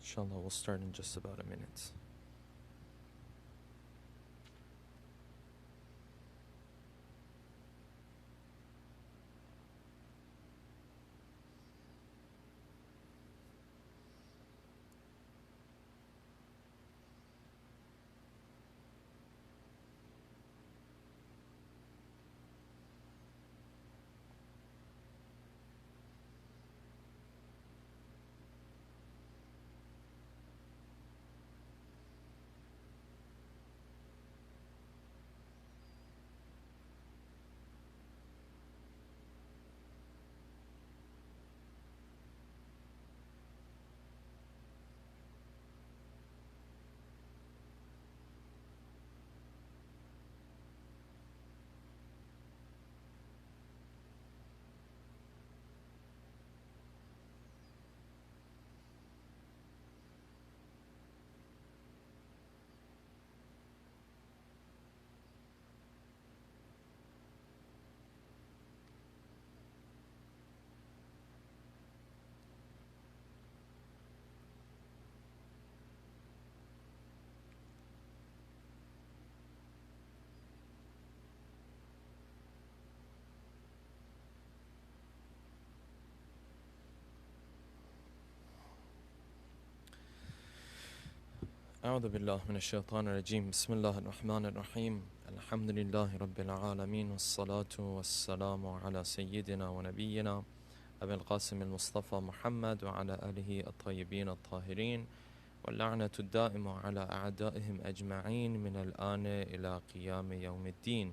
Inshallah, we'll start in just about a minute. أعوذ بالله من الشيطان الرجيم بسم الله الرحمن الرحيم الحمد لله رب العالمين والصلاة والسلام على سيدنا ونبينا أبي القاسم المصطفى محمد وعلى آله الطيبين الطاهرين واللعنة الدائمة على أعدائهم أجمعين من الآن إلى قيام يوم الدين.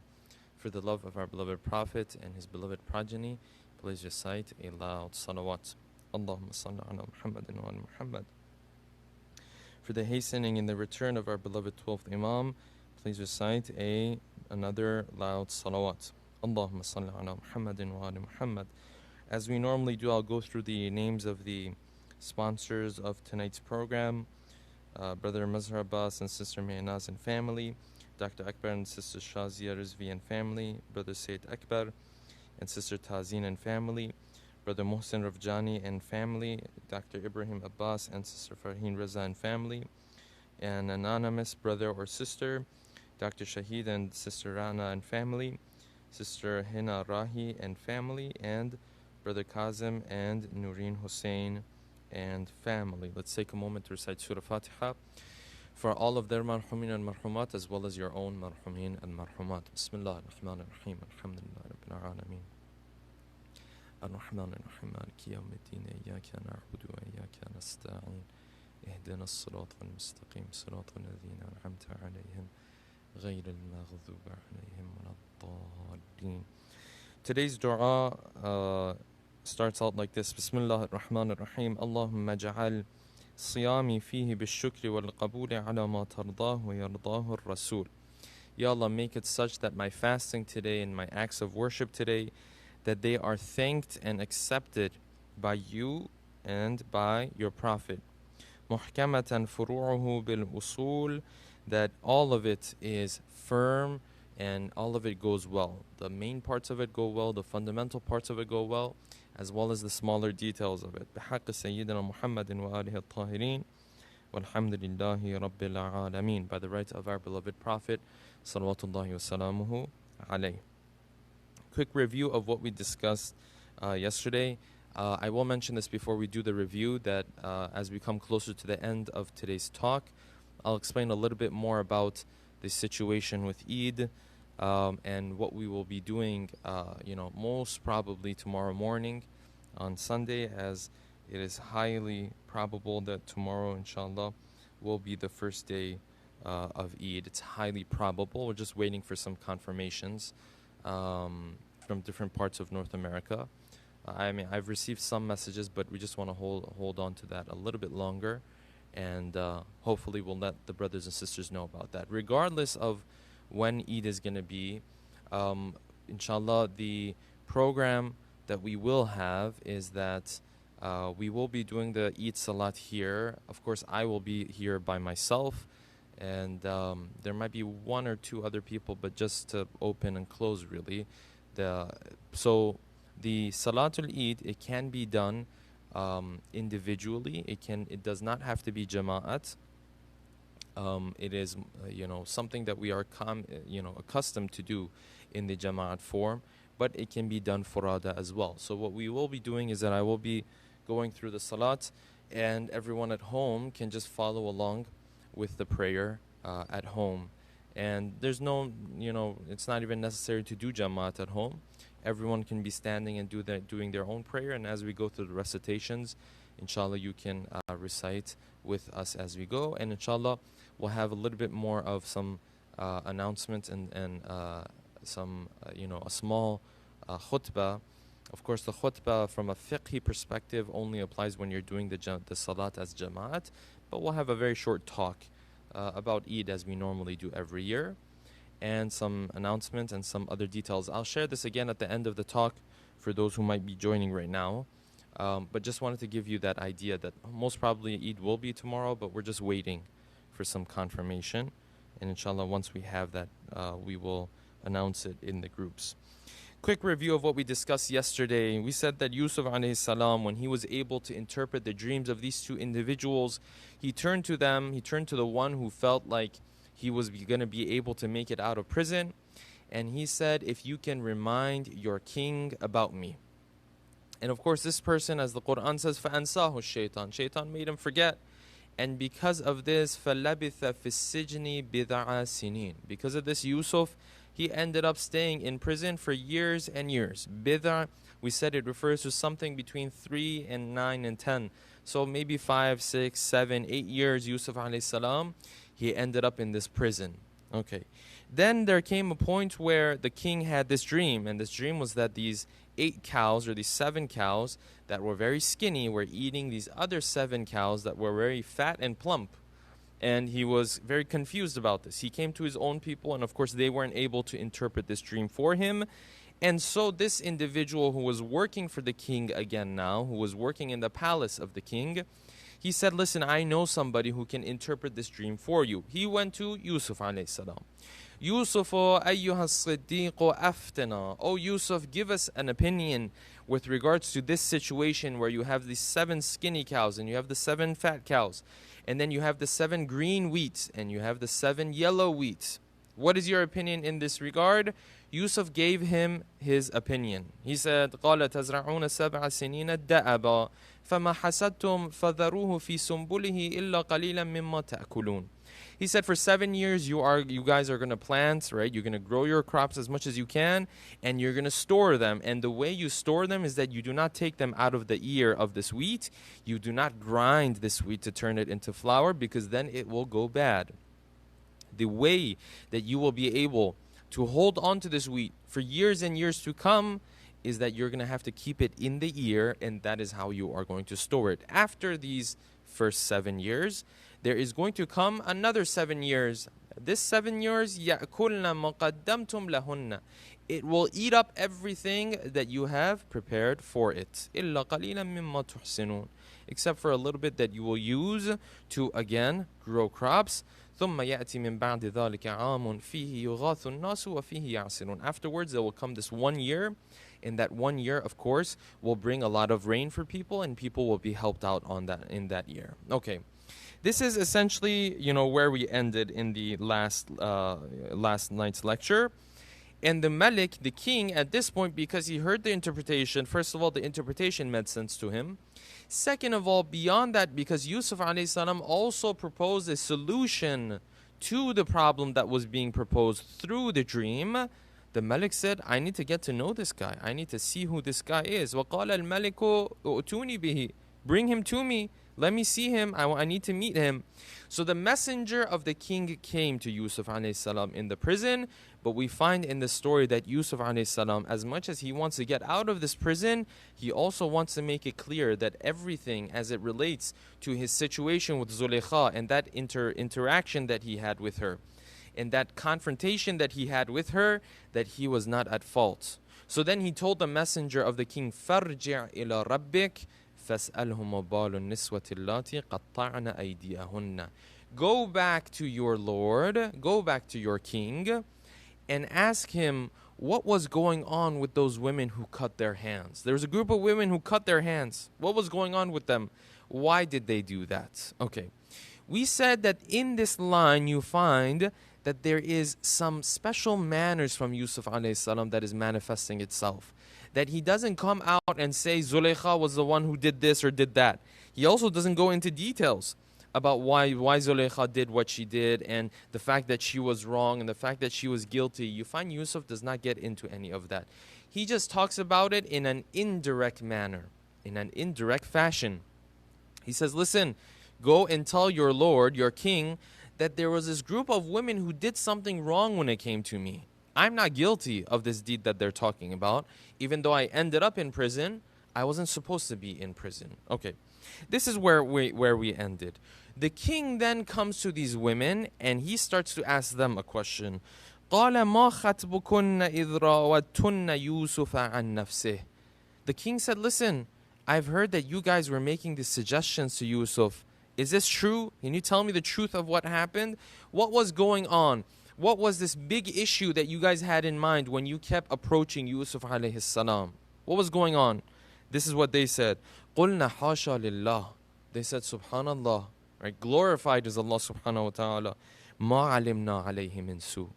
For the love of our beloved Prophet and his beloved progeny, please recite a loud salawat. Allahumma salli ala Muhammadin wa ala Muhammad. For the hastening in the return of our beloved 12th Imam, please recite another loud salawat. Allahumma salli ala Muhammadin wa ala Muhammad. As we normally do, I'll go through the names of the sponsors of tonight's program. Brother Mazhar Abbas and Sister Mehnaz and family, Dr. Akbar and Sister Shazia Rizvi and family, Brother Sayyid Akbar and Sister Tazeen and family, Brother Mohsen Rafjani and family, Dr. Ibrahim Abbas and Sister Farheen Raza and family, an anonymous brother or sister, Dr. Shahid and Sister Rana and family, Sister Hina Rahi and family, and Brother Kazim and Nureen Hussein and family. Let's take a moment to recite Surah Fatiha for all of their marhumin and marhumat, as well as your own marhumin and marhumat. Bismillah ar-Rahman ar-Rahim. Alhamdulillah Rabbil Alameen. الرحمن الرحيم مالك يوم الدين إياك نعبد وإياك نستعين اهدنا الصراط المستقيم صراط الذين أنعمت عليهم غير المغضوب عليهم ولا الضالين. Today's dua starts out like this. Bismillah ar-Rahman ar-Rahim. Allahumma ja'al صيامي فيه بالشكر والقبول على ما ترضاه ويرضاه الرسول. Ya Allah, make it such that my fasting today and my acts of worship today, that they are thanked and accepted by you and by your Prophet. محكمة فروعه بالأصول, that all of it is firm and all of it goes well. The main parts of it go well, the fundamental parts of it go well, as well as the smaller details of it. بحق سيدنا محمد وآله الطاهرين والحمد لله رب العالمين. By the right of our beloved Prophet salawatullahi wasalamuhu alayhi. Quick review of what we discussed yesterday. I will mention this before we do the review, that as we come closer to the end of today's talk, I'll explain a little bit more about the situation with Eid and what we will be doing, most probably tomorrow morning on Sunday, as it is highly probable that tomorrow, inshallah, will be the first day of Eid. It's highly probable. We're just waiting for some confirmations from different parts of North America. I've received some messages, but we just want to hold on to that a little bit longer, and hopefully we'll let the brothers and sisters know about that. Regardless of when Eid is going to be, inshallah, the program that we will have is that we will be doing the Eid Salat here. Of course, I will be here by myself, and there might be one or two other people, but just to open and close, really. So the Salatul Eid, it can be done individually. It does not have to be jama'at. It is, something that we are, accustomed to do in the jama'at form, but it can be done furada as well. So what we will be doing is that I will be going through the salat, and everyone at home can just follow along with the prayer at home. And there's no, it's not even necessary to do jama'at at home. Everyone can be standing and doing their own prayer. And as we go through the recitations, inshallah, you can recite with us as we go. And inshallah, we'll have a little bit more of some announcements and some, a small khutbah. Of course, the khutbah from a fiqhi perspective only applies when you're doing the salat as jama'at. But we'll have a very short talk about Eid as we normally do every year, and some announcements and some other details. I'll share this again at the end of the talk for those who might be joining right now. But just wanted to give you that idea that most probably Eid will be tomorrow, but we're just waiting for some confirmation. And inshallah, once we have that, we will announce it in the groups. Quick review of what we discussed yesterday. We said that Yusuf alayhi salam, when he was able to interpret the dreams of these two individuals, he turned to them, he turned to the one who felt like he was going to be able to make it out of prison. And he said, if you can remind your king about me. And of course, this person, as the Quran says, فَأَنْسَاهُ الشَّيْطَانِ, Shaitan made him forget. And because of this, فَلَبِثَ فِي السِّجْنِ بِضَعَ سِنِينَ, because of this, Yusuf, he ended up staying in prison for years and years. Bid'a, we said it refers to something between 3 and 9 and 10. So maybe 5, 6, 7, 8 years, Yusuf alayhi salam, he ended up in this prison. Okay. Then there came a point where the king had this dream, and this dream was that these 8 cows, or these 7 cows that were very skinny, were eating these other 7 cows that were very fat and plump. And he was very confused about this. He came to his own people, and of course they weren't able to interpret this dream for him. And so this individual who was working for the king again now, who was working in the palace of the king, he said, listen, I know somebody who can interpret this dream for you. He went to Yusuf alayhi salam. Yusuf, ayyuha as-siddiq aftana. Oh Yusuf, give us an opinion with regards to this situation where you have these 7 skinny cows and you have the 7 fat cows. And then you have the 7 green wheats and you have the 7 yellow wheats. What is your opinion in this regard? Yusuf gave him his opinion. He said, قَالَ تَزْرَعُونَ سَبْعَ سِنِينَ الدَّأَبَ فَمَا حَسَدْتُمْ فَذَرُوهُ فِي سُنْبُلِهِ إِلَّا قَلِيلًا مِمَّا تَأْكُلُونَ. He said, for 7 years, you guys are going to plant, right? You're going to grow your crops as much as you can, and you're going to store them. And the way you store them is that you do not take them out of the ear of this wheat. You do not grind this wheat to turn it into flour, because then it will go bad. The way that you will be able to hold on to this wheat for years and years to come is that you're going to have to keep it in the ear, and that is how you are going to store it. After these first 7 years, there is going to come another 7 years. This 7 years, يَأْكُلْنَ مَقَدَّمْتُمْ لَهُنَّ. It will eat up everything that you have prepared for it. إِلَّا قَلِيلًا مِمَّا تُحْسِنُونَ. Except for a little bit that you will use to, again, grow crops. ثُمَّ يَأْتِي مِن بَعْدِ ذَلِكَ عَامٌ فِيهِ يُغَاثُ النَّاسُ وَفِيهِ يَعْصِرُونَ. Afterwards, there will come this 1 year. In that 1 year, of course, will bring a lot of rain for people, and people will be helped out on that in that year. Okay. This is essentially, where we ended in the last night's lecture. And the Malik, the king, at this point, because he heard the interpretation, first of all, the interpretation made sense to him. Second of all, beyond that, because Yusuf alayhi salam also proposed a solution to the problem that was being proposed through the dream, the Malik said, I need to get to know this guy. I need to see who this guy is. وَقَالَ الْمَلِكُ أُؤْتُونِي بِهِ. Bring him to me. Let me see him. I need to meet him. So the messenger of the king came to Yusuf alayhi salam in the prison. But we find in the story that Yusuf alayhi salam, as much as he wants to get out of this prison, he also wants to make it clear that everything as it relates to his situation with Zulaykha and that interaction that he had with her, and that confrontation that he had with her, that he was not at fault. So then he told the messenger of the king, فَارْجِعْ إِلَى رَبِّكَ فَاسْأَلْهُمْ وَبَالُ النِّسْوَةِ اللَّاتِي قَطَّعْنَ أَيْدِيَهُنَّ. Go back to your Lord, go back to your king, and ask him what was going on with those women who cut their hands? There was a group of women who cut their hands. What was going on with them? Why did they do that? Okay. We said that in this line you find that there is some special manners from Yusuf alayhi salam that is manifesting itself. That he doesn't come out and say Zulaykha was the one who did this or did that. He also doesn't go into details about why Zulaykha did what she did and the fact that she was wrong and the fact that she was guilty. You find Yusuf does not get into any of that. He just talks about it in an indirect manner, in an indirect fashion. He says, listen, go and tell your Lord, your king, that there was this group of women who did something wrong when it came to me. I'm not guilty of this deed that they're talking about. Even though I ended up in prison, I wasn't supposed to be in prison. Okay, this is where we ended. The king then comes to these women and he starts to ask them a question. قَالَ مَا خَطْبُكُنَّ إِذْ رَاوَدتُّنَّ يُوسُفَ عَنْ نَفْسِهِ. The king said, listen, I've heard that you guys were making these suggestions to Yusuf. Is this true? Can you tell me the truth of what happened? What was going on? What was this big issue that you guys had in mind when you kept approaching Yusuf alayhi salam? What was going on? This is what they said. قُلْنَا حَاشَى لِلَّهِ. They said, Subhanallah. Right? Glorified is Allah subhanahu wa ta'ala. مَا عَلِمْنَا عَلَيْهِ مِنْ سُوءٍ.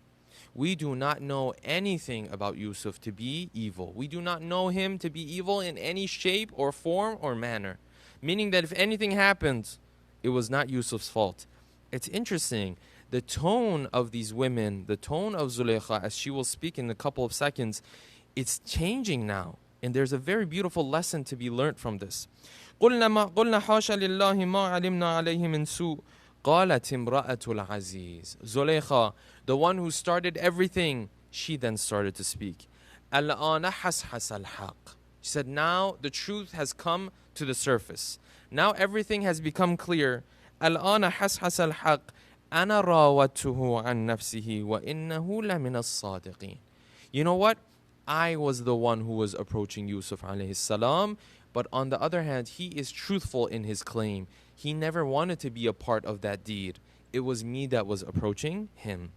We do not know anything about Yusuf to be evil. We do not know him to be evil in any shape or form or manner. Meaning that if anything happens, it was not Yusuf's fault. It's interesting. The tone of these women, the tone of Zulaykha, as she will speak in a couple of seconds, it's changing now. And there's a very beautiful lesson to be learned from this. قُلْنَا حَاشَ لِلَّهِ مَا عَلِمْنَا عَلَيْهِ مِنْ سُوءٍ قَالَتِ امْرَأَةُ الْعَزِيزِ. Zulaykha, the one who started everything, she then started to speak. الْآنَ حَسْحَسَ الْحَقِّ. She said, now the truth has come to the surface. Now everything has become clear. الْآنَ حَسْحَسَ الْحَقِّ أَنَا رَاوَدتُّهُ عَنْ نَفْسِهِ وَإِنَّهُ لَمِنَ الصَّادِقِينَ. You know what? I was the one who was approaching Yusuf alayhi salam, but on the other hand, he is truthful in his claim. He never wanted to be a part of that deed. It was me that was approaching him.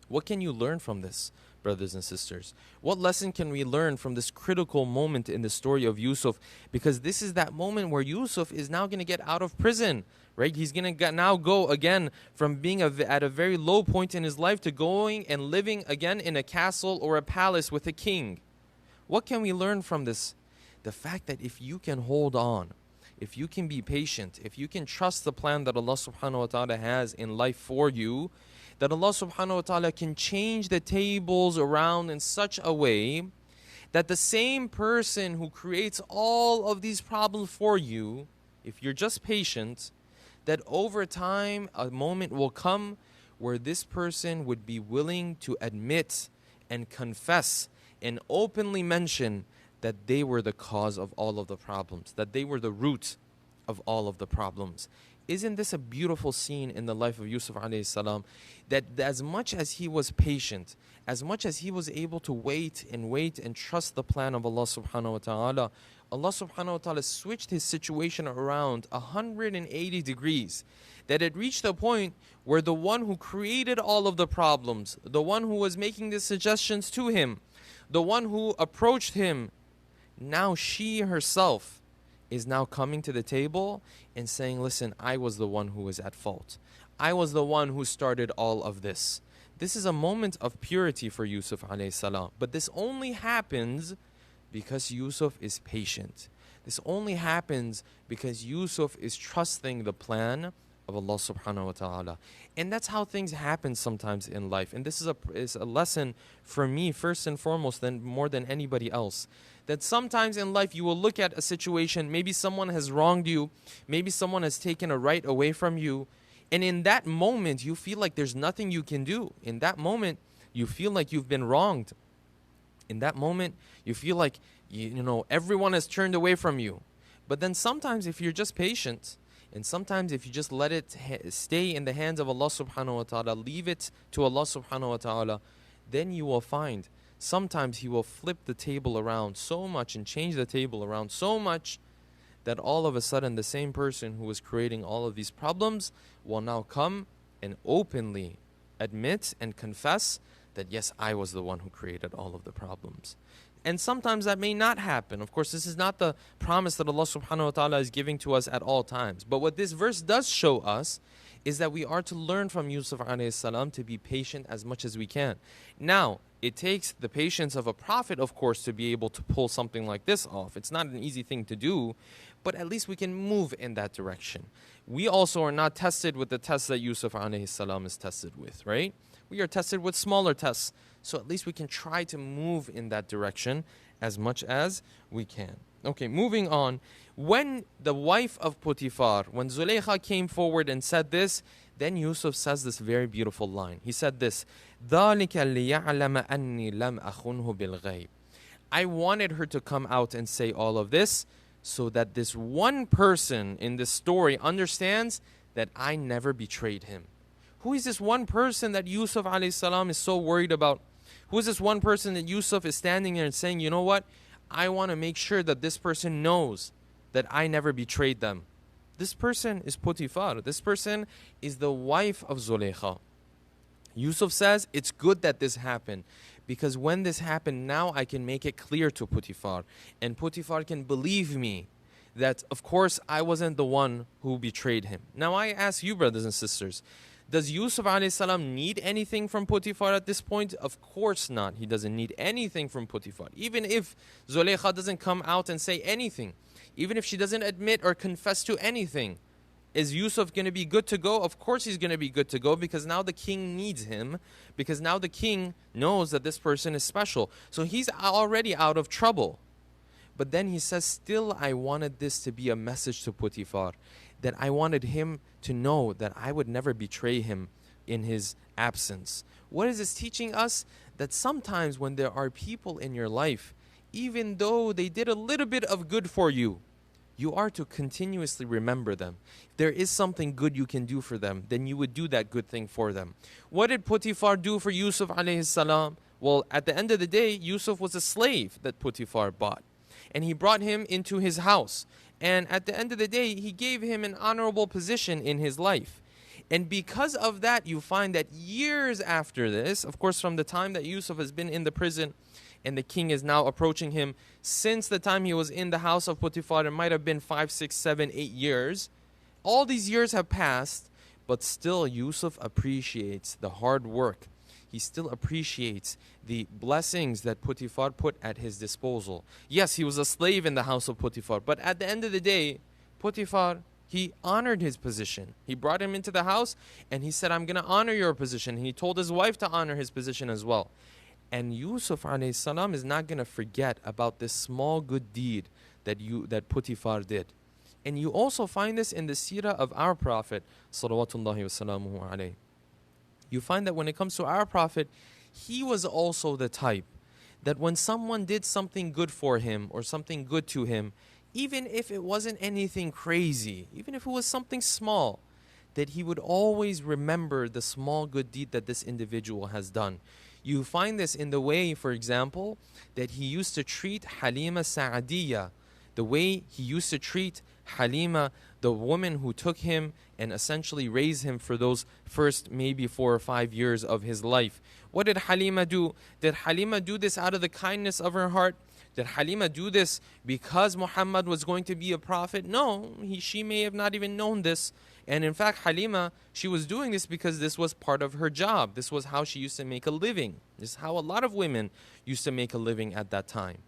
What can you learn from this, brothers and sisters? What lesson can we learn from this critical moment in the story of Yusuf? Because this is that moment where Yusuf is now going to get out of prison, right? He's going to now go again from being at a very low point in his life to going and living again in a castle or a palace with a king. What can we learn from this? The fact that if you can hold on, if you can be patient, if you can trust the plan that Allah subhanahu wa ta'ala has in life for you, that Allah subhanahu wa ta'ala can change the tables around in such a way that the same person who creates all of these problems for you, if you're just patient, that over time a moment will come where this person would be willing to admit and confess and openly mention that they were the cause of all of the problems, that they were the root of all of the problems. Isn't this a beautiful scene in the life of Yusuf alayhi salam? That as much as he was patient, as much as he was able to wait and trust the plan of Allah subhanahu wa ta'ala, Allah subhanahu wa ta'ala switched his situation around 180 degrees. That it reached a point where the one who created all of the problems, the one who was making the suggestions to him, the one who approached him, now she herself is now coming to the table and saying, listen, I was the one who was at fault. I was the one who started all of this. This is a moment of purity for Yusuf alayhi salam. But this only happens because Yusuf is patient. This only happens because Yusuf is trusting the plan of Allah subhanahu wa ta'ala. And that's how things happen sometimes in life. And this is a lesson for me, first and foremost, more than anybody else. That sometimes in life you will look at a situation, maybe someone has wronged you, maybe someone has taken a right away from you, and in that moment you feel like there's nothing you can do. In that moment you feel like you've been wronged. In that moment you feel like you know everyone has turned away from you. But then sometimes if you're just patient, and sometimes if you just let it stay in the hands of Allah subhanahu wa ta'ala, leave it to Allah subhanahu wa ta'ala, then you will find sometimes He will flip the table around so much and change the table around so much that all of a sudden the same person who was creating all of these problems will now come and openly admit and confess that yes, I was the one who created all of the problems. And sometimes that may not happen. Of course, this is not the promise that Allah subhanahu wa ta'ala is giving to us at all times. But what this verse does show us is that we are to learn from Yusuf alayhi salam to be patient as much as we can. Now, it takes the patience of a prophet, of course, to be able to pull something like this off. It's not an easy thing to do, but at least we can move in that direction. We also are not tested with the tests that Yusuf alayhi salam is tested with, right? We are tested with smaller tests. So at least we can try to move in that direction as much as we can. Okay, moving on. When the wife of Potiphar, when Zulaykha came forward and said this, then Yusuf says this very beautiful line. He said this, ذَلِكَ لِيَعْلَمَ أَنِّي لَمْ أَخُنْهُ بِالْغَيْبِ. I wanted her to come out and say all of this so that this one person in this story understands that I never betrayed him. Who is this one person that Yusuf alayhi salam is so worried about? Who is this one person that Yusuf is standing there and saying, you know what? I want to make sure that this person knows that I never betrayed them. This person is Potiphar. This person is the wife of Zulaykha. Yusuf says, it's good that this happened, because when this happened, now I can make it clear to Potiphar. And Potiphar can believe me that, of course, I wasn't the one who betrayed him. Now I ask you, brothers and sisters, does Yusuf alayhi salam need anything from Potiphar at this point? Of course not. He doesn't need anything from Potiphar. Even if Zulaykha doesn't come out and say anything, even if she doesn't admit or confess to anything, is Yusuf going to be good to go? Of course he's going to be good to go, because now the king needs him, because now the king knows that this person is special. So he's already out of trouble. But then he says, still I wanted this to be a message to Potiphar, that I wanted him to know that I would never betray him in his absence. What is this teaching us? That sometimes when there are people in your life, even though they did a little bit of good for you, you are to continuously remember them. If there is something good you can do for them, then you would do that good thing for them. What did Potiphar do for Yusuf alayhi salam? Well, at the end of the day, Yusuf was a slave that Potiphar bought. And he brought him into his house. And at the end of the day, he gave him an honorable position in his life. And because of that, you find that years after this, of course, from the time that Yusuf has been in the prison and the king is now approaching him, since the time he was in the house of Potiphar, it might have been 5, 6, 7, 8 years. All these years have passed, but still Yusuf appreciates the hard work. He still appreciates the blessings that Potiphar put at his disposal. Yes, he was a slave in the house of Potiphar, but at the end of the day, Potiphar, he honored his position. He brought him into the house and he said, I'm going to honor your position. And he told his wife to honor his position as well. And Yusuf alayhi salam is not going to forget about this small good deed that Potiphar did. And you also find this in the seerah of our Prophet, salawatullahi wasalamuhu alayhi. You find that when it comes to our Prophet, he was also the type that when someone did something good for him or something good to him, even if it wasn't anything crazy, even if it was something small, that he would always remember the small good deed that this individual has done. You find this in the way, for example, that he used to treat Halima Sa'adiyya, the way he used to treat Halima, the woman who took him and essentially raised him for those first maybe 4 or 5 years of his life. What did Halima do? Did Halima do this out of the kindness of her heart? Did Halima do this because Muhammad was going to be a prophet? No, she may have not even known this. And in fact, Halima, she was doing this because this was part of her job. This was how she used to make a living. This is how a lot of women used to make a living at that time.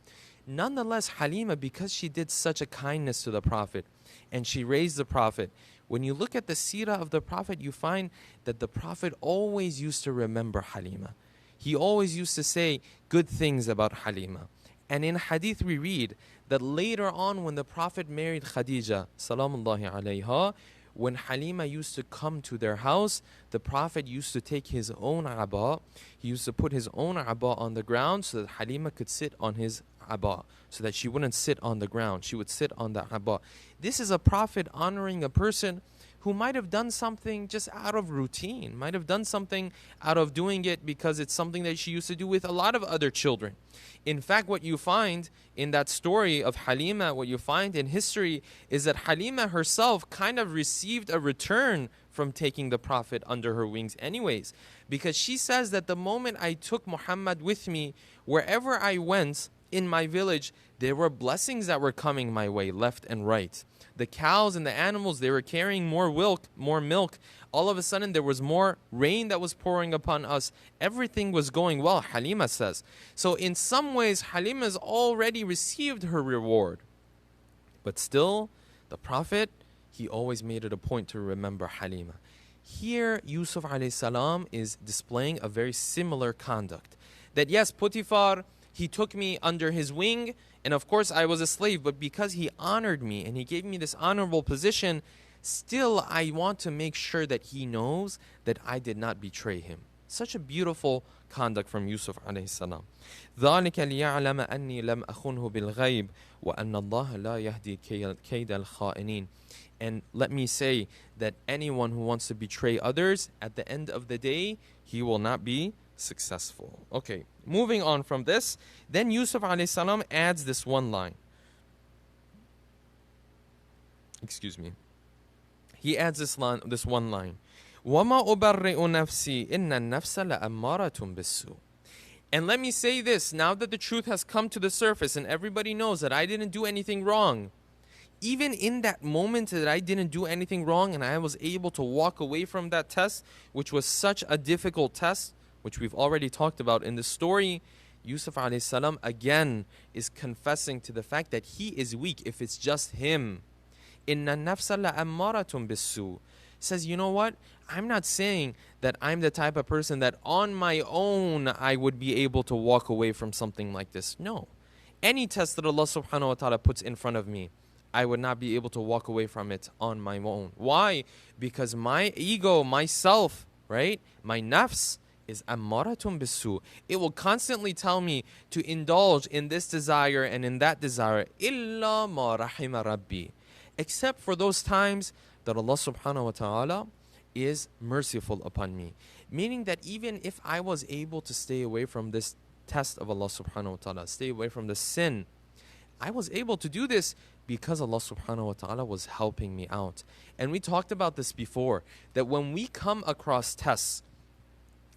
Nonetheless, Halima, because she did such a kindness to the Prophet and she raised the Prophet, when you look at the seerah of the Prophet, you find that the Prophet always used to remember Halima. He always used to say good things about Halima. And in hadith we read that later on when the Prophet married Khadija, salamullahi alayha, when Halima used to come to their house, the Prophet used to take his own aba. He used to put his own aba on the ground so that Halima could sit on his aba, so that she wouldn't sit on the ground. She would sit on the aba. This is a Prophet honoring a person who might have done something just out of routine, might have done something out of doing it because it's something that she used to do with a lot of other children. In fact, what you find in that story of Halima, what you find in history is that Halima herself kind of received a return from taking the Prophet under her wings anyways. Because she says that the moment I took Muhammad with me, wherever I went in my village, there were blessings that were coming my way, left and right. The cows and the animals, they were carrying more milk. All of a sudden, there was more rain that was pouring upon us. Everything was going well, Halima says. So in some ways, Halima has already received her reward. But still, the Prophet, he always made it a point to remember Halima. Here, Yusuf alayhi salam is displaying a very similar conduct. That yes, Potiphar, he took me under his wing, and of course I was a slave, but because he honored me and he gave me this honorable position, still I want to make sure that he knows that I did not betray him. Such a beautiful conduct from Yusuf alayhi salam. ذَلِكَ لِيَعْلَمَ أَنِّي لَمْ أَخُنْهُ بِالْغَيْبِ وَأَنَّ اللَّهَ لَا يَهْدِي كَيْدَ الْخَائِنِينَ. And let me say that anyone who wants to betray others, at the end of the day, he will not be successful. Okay, moving on from this, then Yusuf alayhi salam adds this one line. Excuse me. He adds this one line. وَمَا أُبَرِّئُ نَفْسِي إِنَّ النَّفْسَ لَأَمَّارَةٌ بِالسُّوءِ. And let me say this, now that the truth has come to the surface and everybody knows that I didn't do anything wrong, even in that moment that I didn't do anything wrong and I was able to walk away from that test, which was such a difficult test, which we've already talked about in the story, Yusuf alayhi salam again is confessing to the fact that he is weak if it's just him. Inna nafsa la ammaratun bisu. Says, you know what? I'm not saying that I'm the type of person that on my own I would be able to walk away from something like this. No. Any test that Allah subhanahu wa ta'ala puts in front of me, I would not be able to walk away from it on my own. Why? Because my ego, myself, right? My nafs is ammaratun bisu. It will constantly tell me to indulge in this desire and in that desire. Illa ma rahima rabbi. Except for those times that Allah subhanahu wa ta'ala is merciful upon me. Meaning that even if I was able to stay away from this test of Allah subhanahu wa ta'ala, stay away from the sin, I was able to do this because Allah subhanahu wa ta'ala was helping me out. And we talked about this before, that when we come across tests,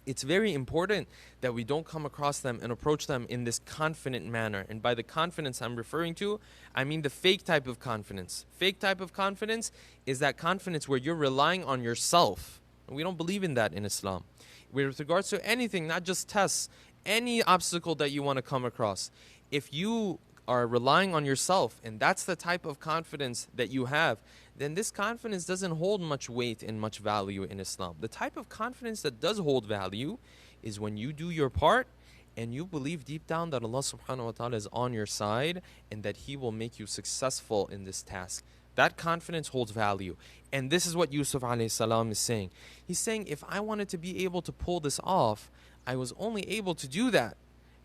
it's very important that we don't come across them and approach them in this confident manner. And by the confidence I'm referring to, I mean the fake type of confidence. Fake type of confidence is that confidence where you're relying on yourself. And we don't believe in that in Islam. With regards to anything, not just tests, any obstacle that you want to come across, if you are relying on yourself and that's the type of confidence that you have, then this confidence doesn't hold much weight and much value in Islam. The type of confidence that does hold value is when you do your part and you believe deep down that Allah subhanahu wa ta'ala is on your side and that He will make you successful in this task. That confidence holds value. And this is what Yusuf alayhi salam is saying. He's saying, if I wanted to be able to pull this off, I was only able to do that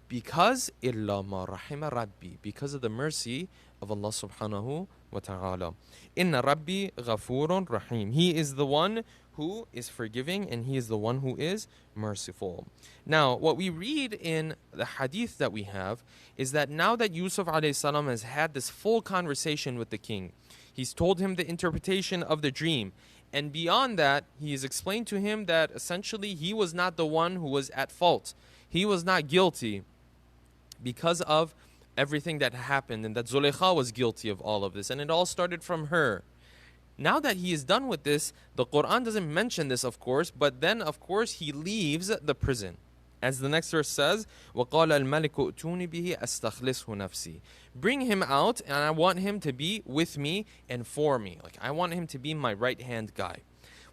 because illa ma rahima rabbi, because of the mercy of Allah subhanahu wa ta'ala. Inna rabbi ghafurun rahim. He is the one who is forgiving and He is the one who is merciful. Now, what we read in the hadith that we have is that now that Yusuf alayhi salam has had this full conversation with the king, he's told him the interpretation of the dream. And beyond that, he has explained to him that essentially he was not the one who was at fault. He was not guilty because of everything that happened, and that Zulaykha was guilty of all of this, and it all started from her. Now that he is done with this, the Quran doesn't mention this, of course, but then, of course, he leaves the prison. As the next verse says, وَقَالَ الْمَلِكُ ائْتُونِ بِهِ أَسْتَخْلِصْهُ نَفْسِي. Bring him out, and I want him to be with me and for me. Like, I want him to be my right-hand guy.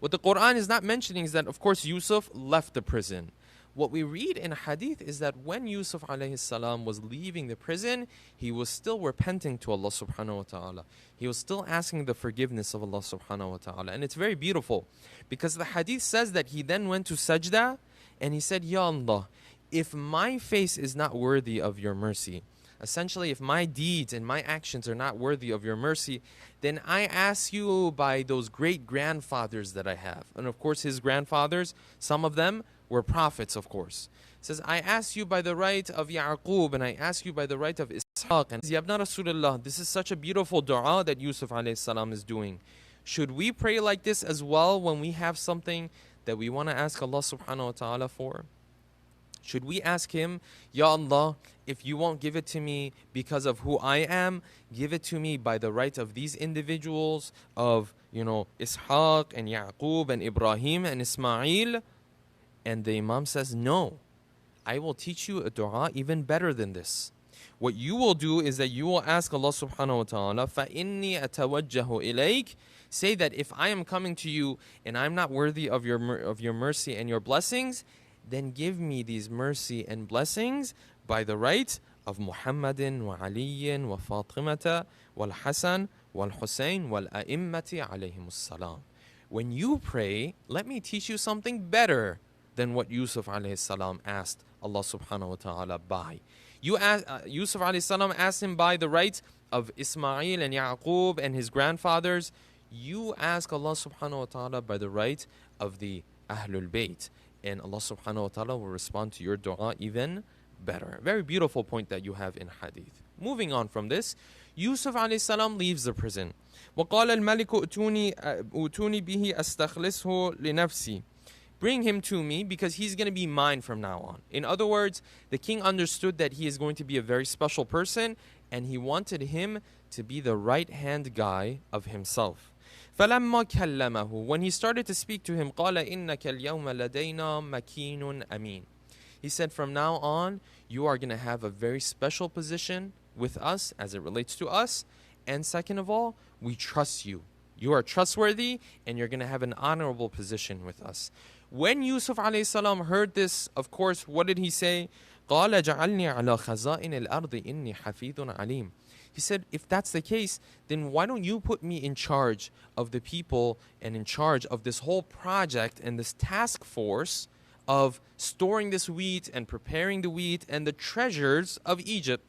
What the Quran is not mentioning is that, of course, Yusuf left the prison. What we read in hadith is that when Yusuf alayhi salam was leaving the prison, he was still repenting to Allah subhanahu wa ta'ala. He was still asking the forgiveness of Allah subhanahu wa ta'ala. And it's very beautiful because the hadith says that he then went to sajda and he said, Ya Allah, if my face is not worthy of your mercy, essentially if my deeds and my actions are not worthy of your mercy, then I ask you by those great grandfathers that I have. And of course his grandfathers, some of them were prophets, of course. It says, I ask you by the right of Ya'qub and I ask you by the right of Ishaq. And Yabna Rasulullah, this is such a beautiful dua that Yusuf alayhi salam is doing. Should we pray like this as well when we have something that we want to ask Allah subhanahu wa ta'ala for? Should we ask Him, Ya Allah, if you won't give it to me because of who I am, give it to me by the right of these individuals, of, Ishaq and Yaqub and Ibrahim and Ismail? And the Imam says, no, I will teach you a dua even better than this. What you will do is that you will ask Allah subhanahu wa ta'ala, فَإِنِّي أَتَوَجَّهُ إِلَيْكَ. Say that if I am coming to you and I'm not worthy of your mercy and your blessings, then give me these mercy and blessings by the right of Muhammadin wa Aliyin wa Fatimata wal Hasan wal Hussein wal A'immati alayhimus salam. When you pray, let me teach you something better than what Yusuf alayhi salam asked Allah subhanahu wa ta'ala by. Yusuf alayhi salam asked him by the right of Ismail and Yaqub and his grandfathers. You ask Allah subhanahu wa ta'ala by the right of the Ahlul Bayt. And Allah subhanahu wa ta'ala will respond to your dua even better. Very beautiful point that you have in hadith. Moving on from this, Yusuf alayhi salam leaves the prison. وَقَالَ الْمَلِكُ أُتُونِي بِهِ أَسْتَخْلِصْهُ لِنَفْسِي. Bring him to me because he's going to be mine from now on. In other words, the king understood that he is going to be a very special person and he wanted him to be the right-hand guy of himself. فَلَمَّا كَلَّمَهُ. When he started to speak to him, قَالَ إِنَّكَ الْيَوْمَ لَدَيْنَا مَكِينٌ أَمِينٌ. He said, from now on, you are going to have a very special position with us as it relates to us. And second of all, we trust you. You are trustworthy and you're going to have an honorable position with us. When Yusuf alayhi salam heard this, of course, what did he say? قَالَ جَعَلْنِي عَلَى خَزَائِنِ الْأَرْضِ إِنِّي حَفِيظٌ عَلِيمٌ. He said, if that's the case, then why don't you put me in charge of the people and in charge of this whole project and this task force of storing this wheat and preparing the wheat and the treasures of Egypt.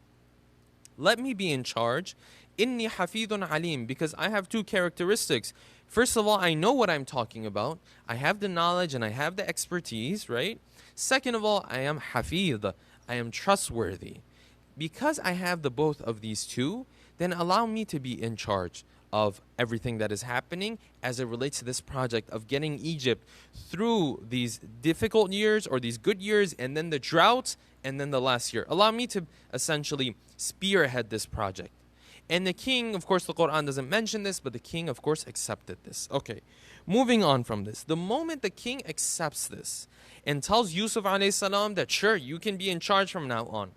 Let me be in charge. Inni hafidun alim, because I have two characteristics. First of all, I know what I'm talking about. I have the knowledge and I have the expertise, right? Second of all, I am hafid. I am trustworthy. Because I have the both of these two, then allow me to be in charge of everything that is happening as it relates to this project of getting Egypt through these difficult years or these good years and then the drought and then the last year. Allow me to essentially spearhead this project. And the king, of course, the Quran doesn't mention this, but the king, of course, accepted this. Okay, moving on from this. The moment the king accepts this and tells Yusuf alayhi salam that, sure, you can be in charge from now on,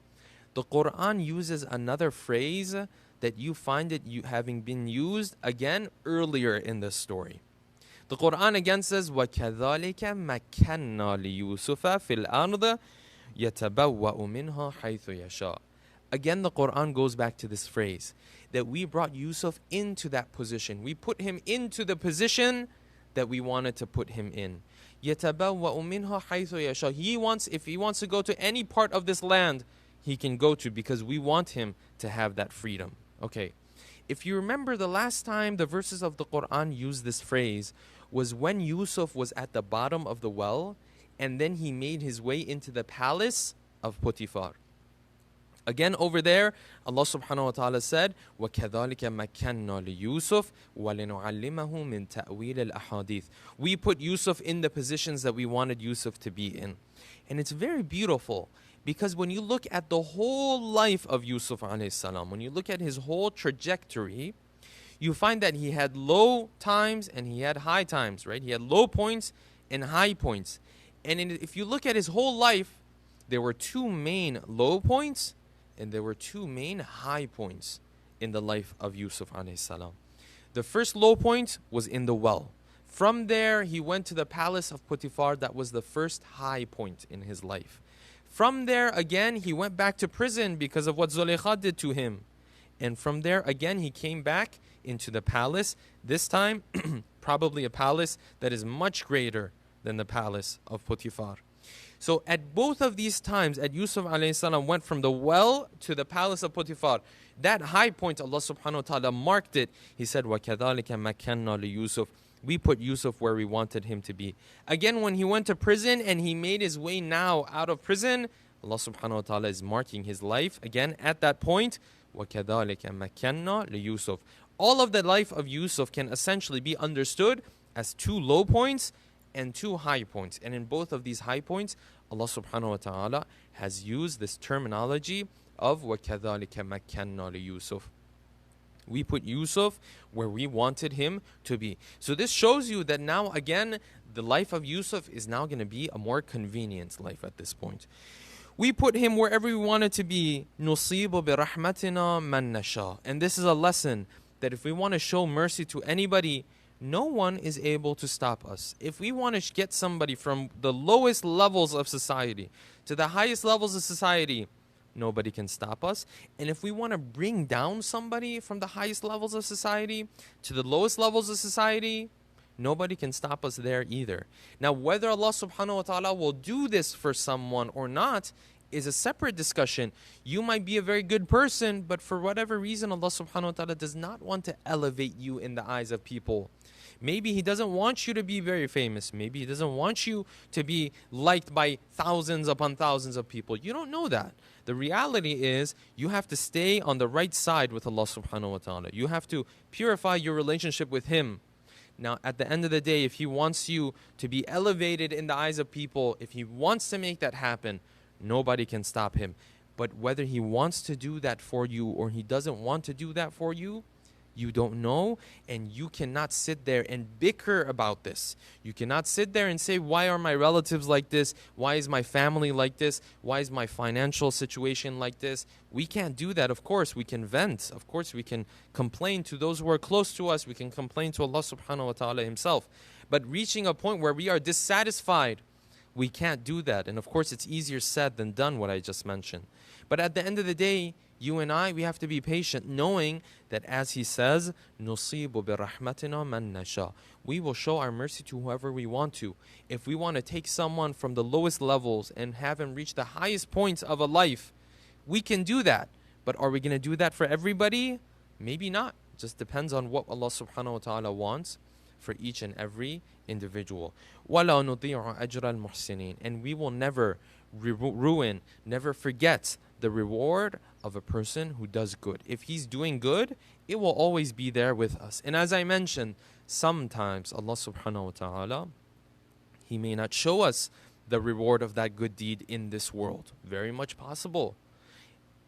the Quran uses another phrase that you find it having been used again earlier in the story. The Quran again says, وَكَذَلِكَ مَكَّنَّا لِيُوسُفَ فِي الْأَرْضِ يَتَبَوَّأُ مِنْهَا حَيْثُ يَشَاءُ. Again, the Quran goes back to this phrase that we brought Yusuf into that position. We put him into the position that we wanted to put him in. يَتَبَوَّأُ مِنْهَا حَيْثُ يَشَاءُ. If he wants to go to any part of this land, he can go to, because we want him to have that freedom. Okay, if you remember, the last time the verses of the Quran used this phrase was when Yusuf was at the bottom of the well and then he made his way into the palace of Potiphar. Again, over there, Allah subhanahu wa ta'ala said, وَكَذَلِكَ مَكَّنَّا لِيُوسُفَ وَلِنُعَلِّمَهُ مِنْ تَأْوِيلِ الْأَحَادِيثِ. We put Yusuf in the positions that we wanted Yusuf to be in. And it's very beautiful, because when you look at the whole life of Yusuf alayhi salam, when you look at his whole trajectory, you find that he had low times and he had high times, right? He had low points and high points. And if you look at his whole life, there were two main low points and there were two main high points in the life of Yusuf alayhi salam. The first low point was in the well. From there, he went to the palace of Potiphar. That was the first high point in his life. From there, again, he went back to prison because of what Zulaykha did to him. And from there, again, he came back into the palace. This time, probably a palace that is much greater than the palace of Potiphar. So at both of these times, at Yusuf alayhi salam went from the well to the palace of Potiphar. That high point, Allah subhanahu wa ta'ala marked it. He said, وَكَذَلِكَ مَكَّنَّا لِيُوسُفَ. We put Yusuf where we wanted him to be. Again, when he went to prison and he made his way now out of prison, Allah subhanahu wa ta'ala is marking his life again at that point. وَكَذَلِكَ مَكَّنَّا لِيُوسُفَ. All of the life of Yusuf can essentially be understood as 2 low points and 2 high points. And in both of these high points, Allah subhanahu wa ta'ala has used this terminology of وَكَذَلِكَ مَكَّنَّا لِيُوسُفَ. We put Yusuf where we wanted him to be. So this shows you that now again, the life of Yusuf is now going to be a more convenient life at this point. We put him wherever we wanted to be. نُصِيبُ بِرَحْمَتِنَا مَن نَشَاءُ. And this is a lesson that if we want to show mercy to anybody, no one is able to stop us. If we want to get somebody from the lowest levels of society to the highest levels of society, nobody can stop us. And if we want to bring down somebody from the highest levels of society to the lowest levels of society, nobody can stop us there either. Now, whether Allah subhanahu wa ta'ala will do this for someone or not is a separate discussion. You might be a very good person, but for whatever reason, Allah subhanahu wa ta'ala does not want to elevate you in the eyes of people. Maybe He doesn't want you to be very famous. Maybe He doesn't want you to be liked by thousands upon thousands of people. You don't know that. The reality is you have to stay on the right side with Allah subhanahu wa ta'ala. You have to purify your relationship with Him. Now, at the end of the day, if He wants you to be elevated in the eyes of people, if He wants to make that happen, nobody can stop Him. But whether He wants to do that for you or He doesn't want to do that for you, you don't know, and you cannot sit there and bicker about this. You cannot sit there and say, why are my relatives like this? Why is my family like this? Why is my financial situation like this? We can't do that. Of course, we can vent. Of course, we can complain to those who are close to us. We can complain to Allah subhanahu wa ta'ala Himself. But reaching a point where we are dissatisfied, we can't do that. And of course, it's easier said than done, what I just mentioned. But at the end of the day, you and I, we have to be patient, knowing that as He says, نُصِيبُ بِرَحْمَتِنَا مَن نَشَاءُ. We will show our mercy to whoever we want to. If we want to take someone from the lowest levels and have him reach the highest points of a life, we can do that. But are we going to do that for everybody? Maybe not. It just depends on what Allah subhanahu wa ta'ala wants for each and every individual. وَلَا نُضِيعُ أَجْرَ الْمُحْسِنِينَ. And we will never ruin, never forget the reward of a person who does good. If he's doing good, it will always be there with us. And as I mentioned, sometimes Allah subhanahu wa ta'ala, He may not show us the reward of that good deed in this world. Very much possible.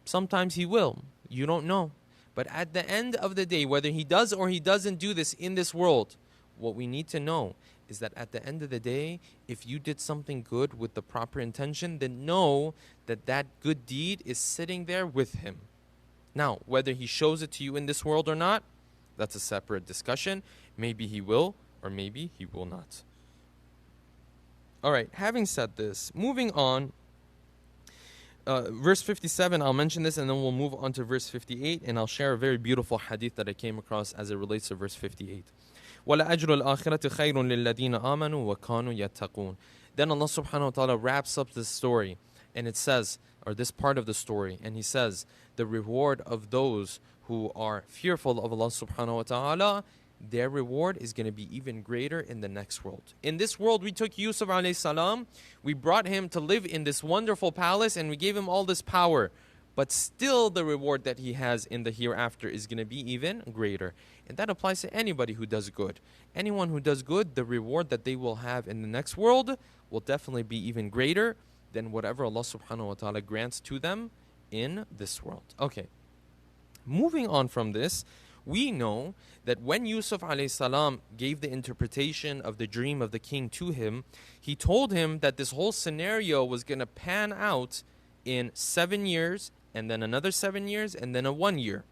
Sometimes He will. You don't know. But at the end of the day, whether He does or He doesn't do this in this world, what we need to know is that at the end of the day, if you did something good with the proper intention, then know that that good deed is sitting there with Him. Now, whether He shows it to you in this world or not, that's a separate discussion. Maybe He will, or maybe He will not. All right, having said this, moving on, verse 57, I'll mention this and then we'll move on to verse 58, and I'll share a very beautiful hadith that I came across as it relates to verse 58. وَلَأَجْرُ الْآخِرَةِ خَيْرٌ لِلَّذِينَ آمَنُوا وَكَانُوا يَتَّقُونَ. Then Allah subhanahu wa ta'ala wraps up this story, and it says, or this part of the story, and He says, the reward of those who are fearful of Allah subhanahu wa ta'ala, their reward is going to be even greater in the next world. In this world, we took Yusuf alayhi salam, we brought him to live in this wonderful palace, and we gave him all this power. But still, the reward that he has in the hereafter is going to be even greater. And that applies to anybody who does good. Anyone who does good, the reward that they will have in the next world will definitely be even greater than whatever Allah subhanahu wa ta'ala grants to them in this world. Okay. Moving on from this, we know that when Yusuf alayhi salam gave the interpretation of the dream of the king to him, he told him that this whole scenario was going to pan out in 7 years, and then another 7 years, and then a 1 year.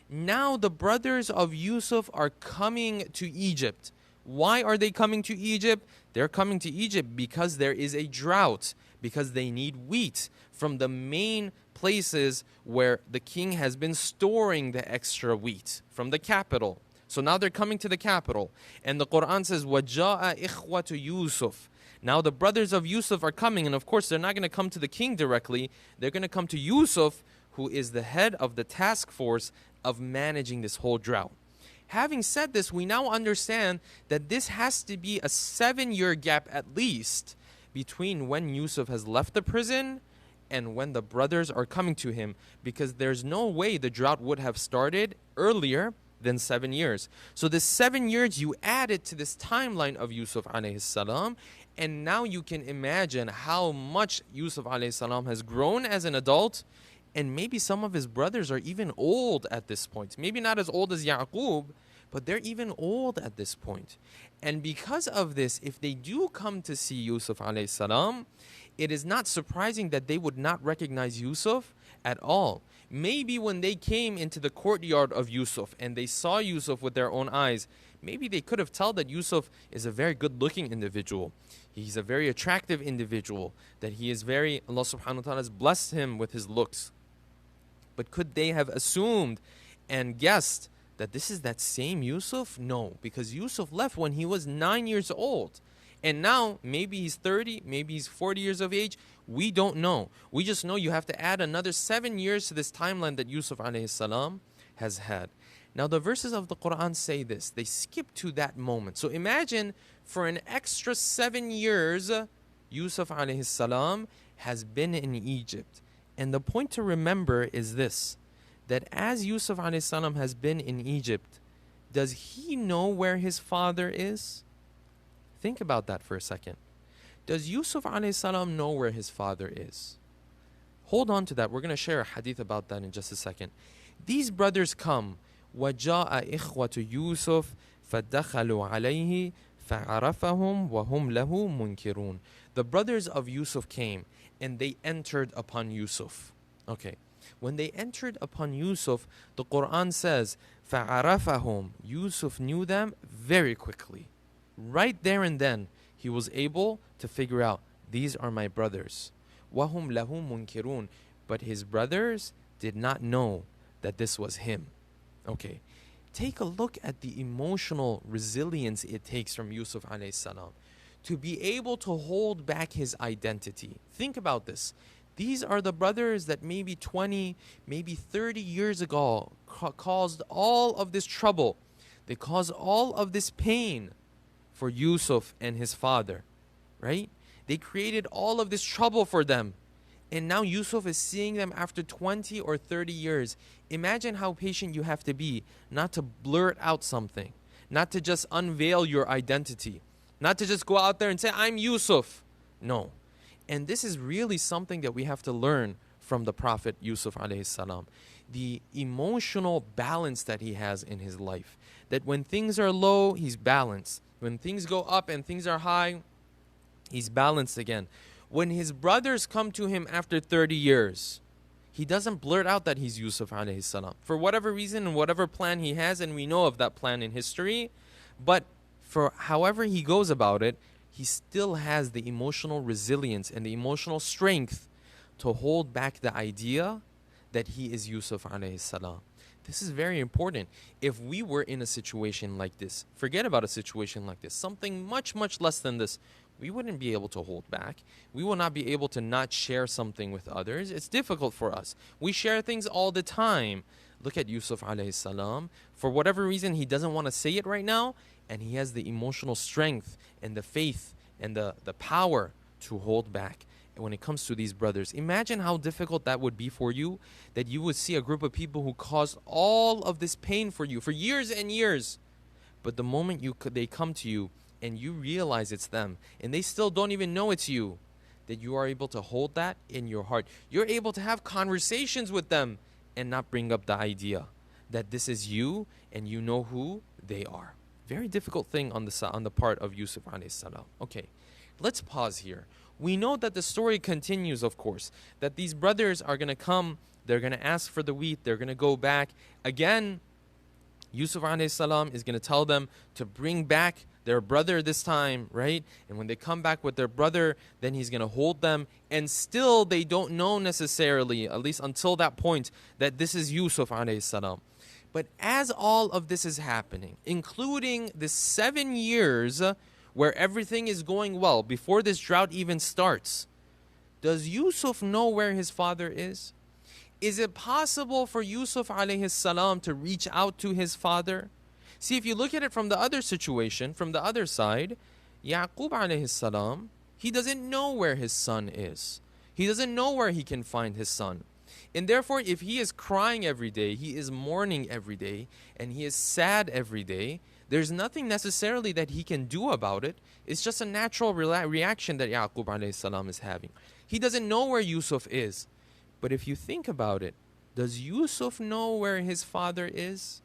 Now the brothers of Yusuf are coming to Egypt. Why are they coming to Egypt? They're coming to Egypt because there is a drought, because they need wheat from the main places where the king has been storing the extra wheat, from the capital. So now they're coming to the capital. And the Quran says, وَجَاءَ إِخْوَةُ Yusuf. Now the brothers of Yusuf are coming, and of course they're not going to come to the king directly. They're going to come to Yusuf, who is the head of the task force of managing this whole drought. Having said this, we now understand that this has to be a 7-year gap at least between when Yusuf has left the prison and when the brothers are coming to him, because there's no way the drought would have started earlier than 7 years. So this 7 years, you add it to this timeline of Yusuf alayhi salam, and now you can imagine how much Yusuf alayhi salam has grown as an adult, and maybe some of his brothers are even old at this point. Maybe not as old as Yaqub, but they're even old at this point. And because of this, if they do come to see Yusuf alayhi salam, it is not surprising that they would not recognize Yusuf at all. Maybe when they came into the courtyard of Yusuf and they saw Yusuf with their own eyes, maybe they could have told that Yusuf is a very good-looking individual. He's a very attractive individual, that he is very, Allah subhanahu wa ta'ala has blessed him with his looks. But could they have assumed and guessed that this is that same Yusuf? No, because Yusuf left when he was 9 years old. And now, maybe he's 30, maybe he's 40 years of age. We don't know. We just know you have to add another 7 years to this timeline that Yusuf alayhi salam has had. Now, the verses of the Quran say this. They skip to that moment. So imagine for an extra 7 years, Yusuf alayhi salam has been in Egypt. And the point to remember is this, that as Yusuf alayhi salam has been in Egypt, does he know where his father is? Think about that for a second. Does Yusuf alayhi salam know where his father is? Hold on to that. We're going to share a hadith about that in just a second. These brothers come. وَجَاءَ إِخْوَةُ يُوسُفَ فَدَخَلُوا عَلَيْهِ فَعَرَفَهُمْ وَهُمْ لَهُ مُنْكِرُونَ. The brothers of Yusuf came and they entered upon Yusuf. Okay. When they entered upon Yusuf, the Quran says, فَعَرَفَهُمْ. Yusuf knew them very quickly. Right there and then, he was able to figure out, these are my brothers. وَهُمْ لَهُ مُنْكِرُونَ. But his brothers did not know that this was him. Okay, take a look at the emotional resilience it takes from Yusuf alayhi salam to be able to hold back his identity. Think about this. These are the brothers that maybe 20, maybe 30 years ago caused all of this trouble. They caused all of this pain for Yusuf and his father, right? They created all of this trouble for them. And now Yusuf is seeing them after 20 or 30 years. Imagine how patient you have to be not to blurt out something, not to just unveil your identity, not to just go out there and say, I'm Yusuf. No. And this is really something that we have to learn from the Prophet Yusuf alayhi salam. The emotional balance that he has in his life. That when things are low, he's balanced. When things go up and things are high, he's balanced again. When his brothers come to him after 30 years, he doesn't blurt out that he's Yusuf alayhi salam. For whatever reason and whatever plan he has, and we know of that plan in history, but for however he goes about it, he still has the emotional resilience and the emotional strength to hold back the idea that he is Yusuf alayhi salam. This is very important. If we were in a situation like this, forget about a situation like this, something much, much less than this, we wouldn't be able to hold back. We will not be able to not share something with others. It's difficult for us. We share things all the time. Look at Yusuf alayhi salam. For whatever reason, he doesn't want to say it right now, and he has the emotional strength and the faith and the power to hold back. And when it comes to these brothers, imagine how difficult that would be for you, that you would see a group of people who caused all of this pain for you for years and years. But the moment they come to you and you realize it's them, and they still don't even know it's you, that you are able to hold that in your heart. You're able to have conversations with them and not bring up the idea that this is you and you know who they are. Very difficult thing on the part of Yusuf alayhi salam. Okay, let's pause here. We know that the story continues, of course, that these brothers are going to come, they're going to ask for the wheat, they're going to go back. Again, Yusuf alayhi salam is going to tell them to bring back their brother this time, right? And when they come back with their brother, then he's going to hold them. And still they don't know necessarily, at least until that point, that this is Yusuf alayhi salam. But as all of this is happening, including the 7 years where everything is going well, before this drought even starts, does Yusuf know where his father is? Is it possible for Yusuf alayhi salam to reach out to his father? See, if you look at it from the other situation, from the other side, Yaqub alayhi salam, he doesn't know where his son is. He doesn't know where he can find his son. And therefore, if he is crying every day, he is mourning every day, and he is sad every day, there's nothing necessarily that he can do about it. It's just a natural reaction that Yaqub alayhi salam is having. He doesn't know where Yusuf is. But if you think about it, does Yusuf know where his father is?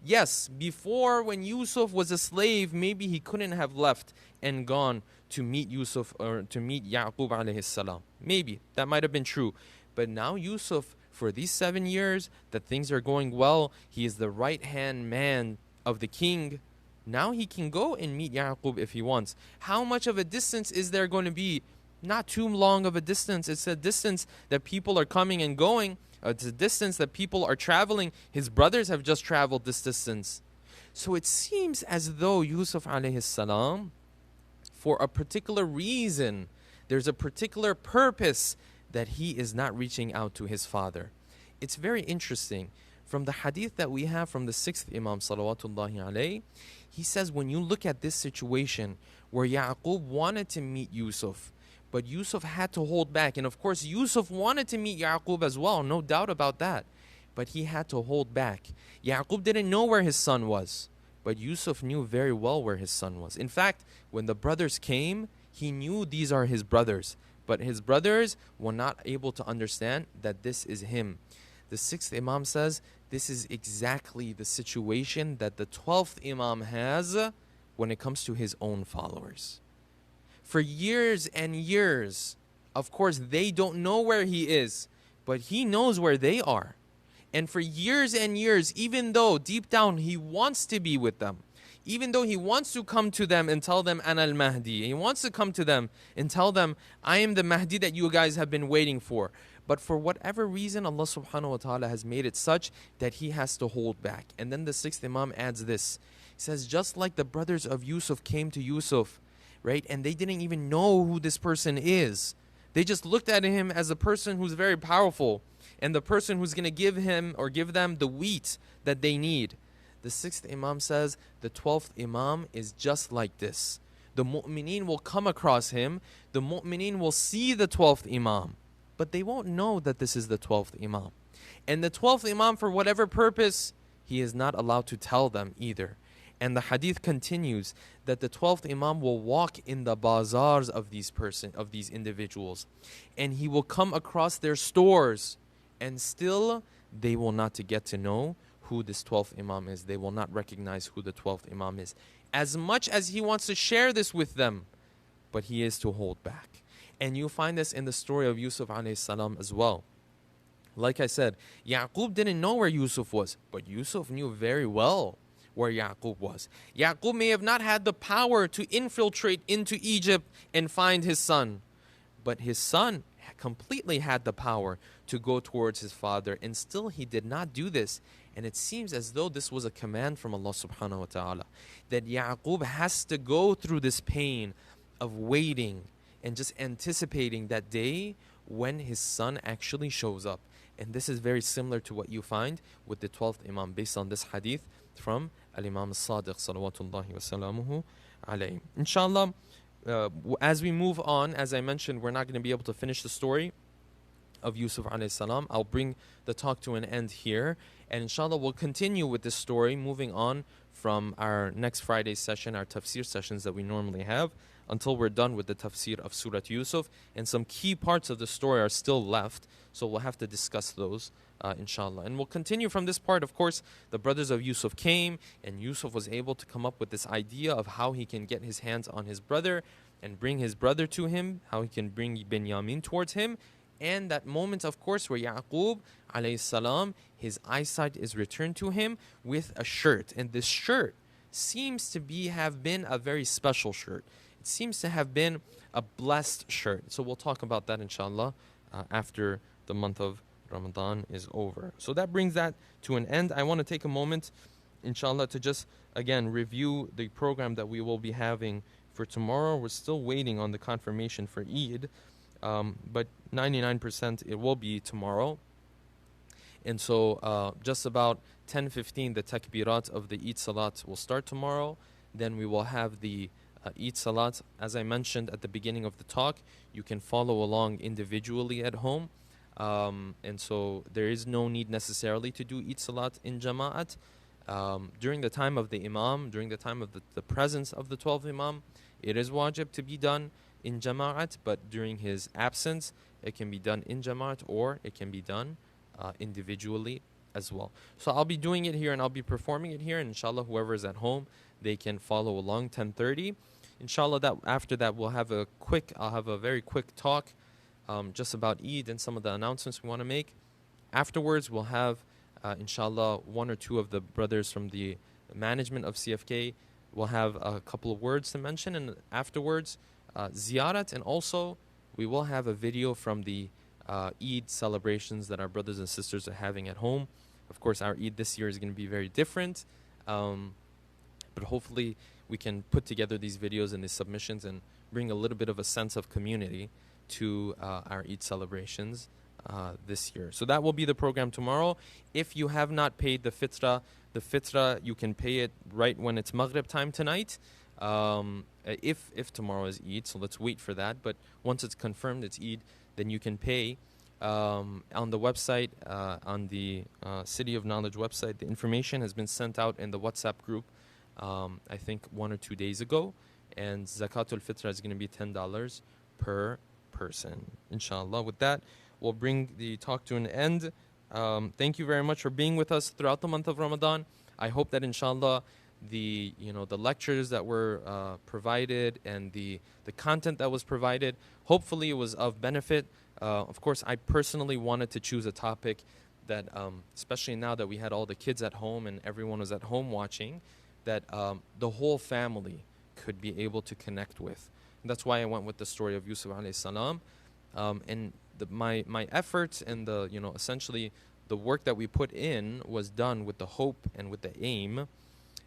Yes, before when Yusuf was a slave, maybe he couldn't have left and gone to meet Yusuf or to meet Yaqub alayhi salam. Maybe that might have been true. But now Yusuf, for these 7 years that things are going well, he is the right-hand man of the king. Now he can go and meet Yaqub if he wants. How much of a distance is there going to be? Not too long of a distance. It's a distance that people are coming and going. It's a distance that people are traveling. His brothers have just traveled this distance. So it seems as though Yusuf alayhi salam, for a particular reason, there's a particular purpose that he is not reaching out to his father. It's very interesting. From the hadith that we have from the 6th Imam salawatullahi alayhi, he says when you look at this situation where Yaqub wanted to meet Yusuf, but Yusuf had to hold back. And of course, Yusuf wanted to meet Yaqub as well, no doubt about that. But he had to hold back. Yaqub didn't know where his son was, but Yusuf knew very well where his son was. In fact, when the brothers came, he knew these are his brothers. But his brothers were not able to understand that this is him. The 6th Imam says, this is exactly the situation that the 12th Imam has when it comes to his own followers. For years and years, of course, they don't know where he is, but he knows where they are. And for years and years, even though deep down he wants to be with them, even though he wants to come to them and tell them, Ana al-Mahdi, he wants to come to them and tell them, I am the Mahdi that you guys have been waiting for. But for whatever reason, Allah subhanahu wa ta'ala has made it such that he has to hold back. And then the 6th Imam adds this. He says, just like the brothers of Yusuf came to Yusuf, right? And they didn't even know who this person is. They just looked at him as a person who's very powerful and the person who's going to give him or give them the wheat that they need. The 6th Imam says the 12th Imam is just like this. The mu'mineen will come across him. The mu'mineen will see the 12th Imam, but they won't know that this is the 12th Imam. And the 12th Imam, for whatever purpose, he is not allowed to tell them either. And the hadith continues that the 12th Imam will walk in the bazaars of these individuals, and he will come across their stores, and still they will not get to know who this 12th Imam is. They will not recognize who the 12th Imam is. As much as he wants to share this with them, but he is to hold back. And you find this in the story of Yusuf alayhi salam as well. Like I said, Yaqub didn't know where Yusuf was, but Yusuf knew very well where Yaqub was. Yaqub may have not had the power to infiltrate into Egypt and find his son, but his son completely had the power to go towards his father, and still he did not do this. And it seems as though this was a command from Allah subhanahu wa ta'ala, that Yaqub has to go through this pain of waiting and just anticipating that day when his son actually shows up. And this is very similar to what you find with the 12th Imam based on this hadith from Al-Imam As-Sadiq salawatullahi wa salamuhu alayhi. Inshallah, as we move on, as I mentioned, we're not going to be able to finish the story of Yusuf alayhi salam. I'll bring the talk to an end here, and inshallah we'll continue with this story moving on from our next Friday's session, our tafsir sessions that we normally have, until we're done with the tafsir of Surah Yusuf. And some key parts of the story are still left, so we'll have to discuss those inshallah. And we'll continue from this part. Of course, the brothers of Yusuf came, and Yusuf was able to come up with this idea of how he can get his hands on his brother and bring his brother to him, how he can bring Binyamin towards him. And that moment, of course, where Yaqub alayhi salam, his eyesight is returned to him with a shirt. And this shirt seems to have been a very special shirt. It seems to have been a blessed shirt. So we'll talk about that inshallah after the month of Ramadan is over. So that brings that to an end. I want to take a moment inshallah to just again review the program that we will be having for tomorrow. We're still waiting on the confirmation for Eid, but 99% it will be tomorrow. And so just about 10:15 the takbirat of the Eid Salat will start tomorrow. Then we will have the Eid Salat. As I mentioned at the beginning of the talk, you can follow along individually at home. And so there is no need necessarily to do Eid Salat in Jama'at. During the time of the Imam, during the time of the presence of the 12th Imam, it is wajib to be done in Jama'at, but during his absence, it can be done in Jama'at or it can be done individually as well. So I'll be doing it here and I'll be performing it here, and inshallah whoever is at home, they can follow along 10:30. Inshallah, that after that I'll have a very quick talk just about Eid and some of the announcements we want to make. Afterwards, we'll have inshallah one or two of the brothers from the management of CFK will have a couple of words to mention, and afterwards ziyarat, and also we will have a video from the Eid celebrations that our brothers and sisters are having at home. Of course, our Eid this year is going to be very different, but hopefully we can put together these videos and these submissions and bring a little bit of a sense of community to our Eid celebrations this year. So that will be the program tomorrow. If you have not paid the fitrah, you can pay it right when it's Maghrib time tonight. If tomorrow is Eid, so let's wait for that. But once it's confirmed it's Eid, then you can pay on the website, on the City of Knowledge website. The information has been sent out in the WhatsApp group, I think 1 or 2 days ago. And Zakatul Fitra is going to be $10 per person, inshallah. With that, we'll bring the talk to an end. Thank you very much for being with us throughout the month of Ramadan. I hope that inshallah the lectures that were provided and the content that was provided, hopefully it was of benefit. Of course, I personally wanted to choose a topic that, especially now that we had all the kids at home and everyone was at home watching, that the whole family could be able to connect with. And that's why I went with the story of Yusuf alayhi salam. And my efforts and essentially the work that we put in was done with the hope and with the aim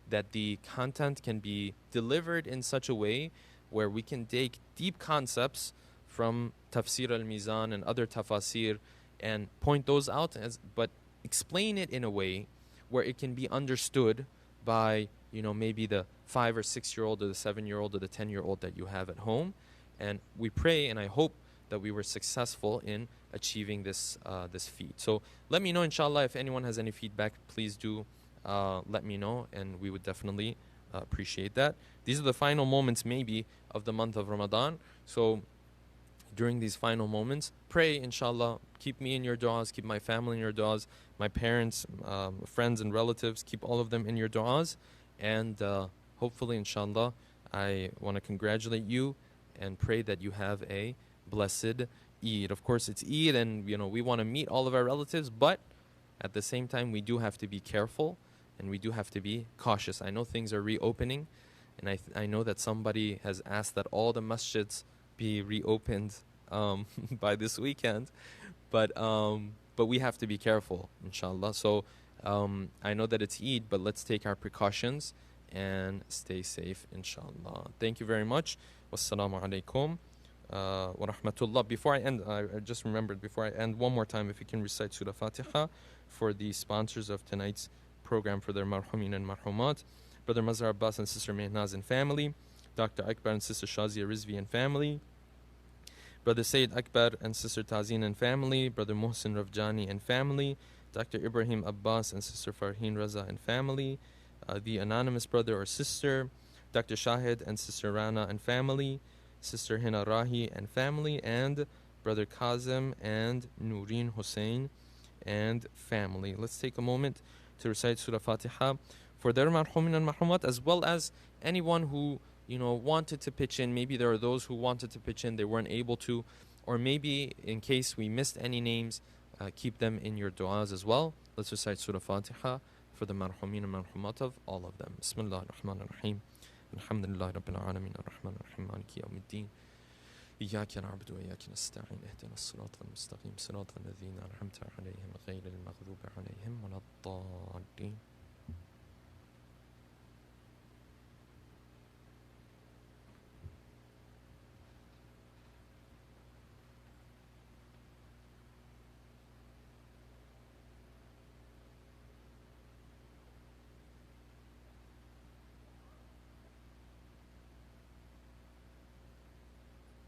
that the content can be delivered in such a way where we can take deep concepts from Tafsir al-Mizan and other tafasir and point those out, but explain it in a way where it can be understood by maybe the 5 or 6 year old or the 7-year-old or the 10-year-old that you have at home. And we pray and I hope that we were successful in achieving this feat. So let me know, inshallah, if anyone has any feedback, please do let me know, and we would definitely appreciate that. These are the final moments maybe of the month of Ramadan. So during these final moments, pray, inshallah, keep me in your du'as, keep my family in your du'as, my parents, friends and relatives, keep all of them in your du'as. And hopefully, inshallah, I want to congratulate you and pray that you have a blessed Eid. Of course, it's Eid and we want to meet all of our relatives, but at the same time, we do have to be careful and we do have to be cautious. I know things are reopening, and I know that somebody has asked that all the masjids be reopened by this weekend, but we have to be careful, inshallah. So I know that it's Eid, but let's take our precautions and stay safe, inshallah. Thank you very much. Wassalamu alaikum wa rahmatullah. Before I end, I just remembered, before I end, one more time, if you can recite Surah Fatiha for the sponsors of tonight's program, for their marhumin and marhumat, Brother Mazhar Abbas and Sister Mehnaz and family, Dr. Akbar and Sister Shazia Rizvi and family, Brother Sayyid Akbar and Sister Tazeen and family, Brother Mohsin Rafjani and family, Dr. Ibrahim Abbas and Sister Farheen Raza and family, the anonymous brother or sister, Dr. Shahid and Sister Rana and family, Sister Hina Rahi and family, and Brother Kazim and Nureen Hussein and family. Let's take a moment to recite Surah Fatiha for their marhumin and marhumat, as well as anyone who wanted to pitch in. Maybe there are those who wanted to pitch in, they weren't able to, or maybe in case we missed any names, keep them in your du'as as well. Let's recite Surah Fatiha for the marhumin and marhumat of all of them. Bismillah ar-Rahman ar-Rahim. Alhamdulillah Rabbil Alameen ar-Rahman ar-Rahim Maliki Yawmiddin. إياك نعبد وإياك نستعين اهدنا الصراط المستقيم صراط الذين أنعمت عليهم غير المغضوب عليهم ولا الضالين.